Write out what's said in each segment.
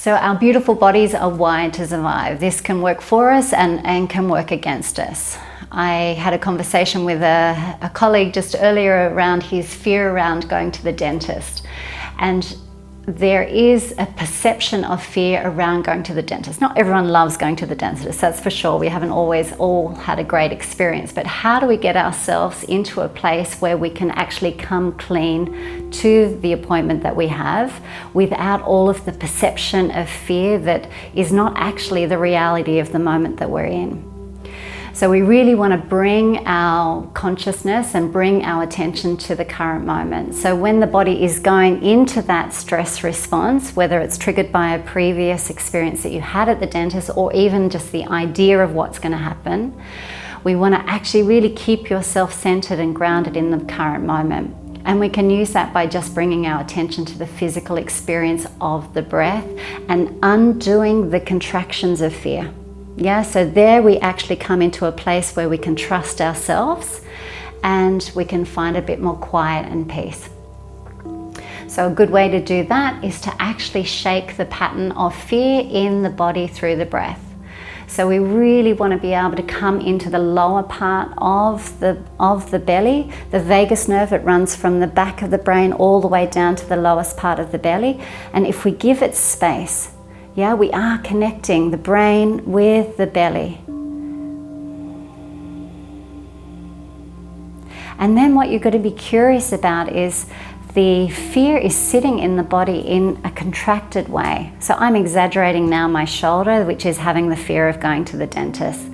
So our beautiful bodies are wired to survive. This can work for us and can work against us. I had a conversation with a colleague just earlier around his fear around going to the dentist. And there is a perception of fear around going to the dentist. Not everyone loves going to the dentist, that's for sure. We haven't always all had a great experience, but how do we get ourselves into a place where we can actually come clean to the appointment that we have without all of the perception of fear that is not actually the reality of the moment that we're in? So we really want to bring our consciousness and bring our attention to the current moment. So when the body is going into that stress response, whether it's triggered by a previous experience that you had at the dentist or even just the idea of what's going to happen, we want to actually really keep yourself centered and grounded in the current moment. And we can use that by just bringing our attention to the physical experience of the breath and undoing the contractions of fear. Yeah, so there we actually come into a place where we can trust ourselves and we can find a bit more quiet and peace. So a good way to do that is to actually shake the pattern of fear in the body through the breath. So we really want to be able to come into the lower part of the belly, the vagus nerve. It runs from the back of the brain all the way down to the lowest part of the belly. And if we give it space, yeah, we are connecting the brain with the belly. And then what you've got to be curious about is the fear is sitting in the body in a contracted way. So I'm exaggerating now my shoulder, which is having the fear of going to the dentist.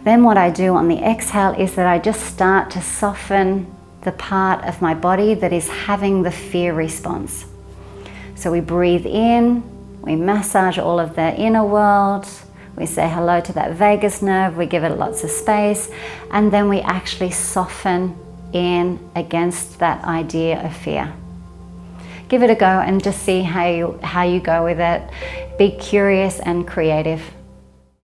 Then what I do on the exhale is that I just start to soften the part of my body that is having the fear response. So we breathe in. We massage all of the inner world, we say hello to that vagus nerve, we give it lots of space, and then we actually soften in against that idea of fear. Give it a go and just see how you go with it. Be curious and creative.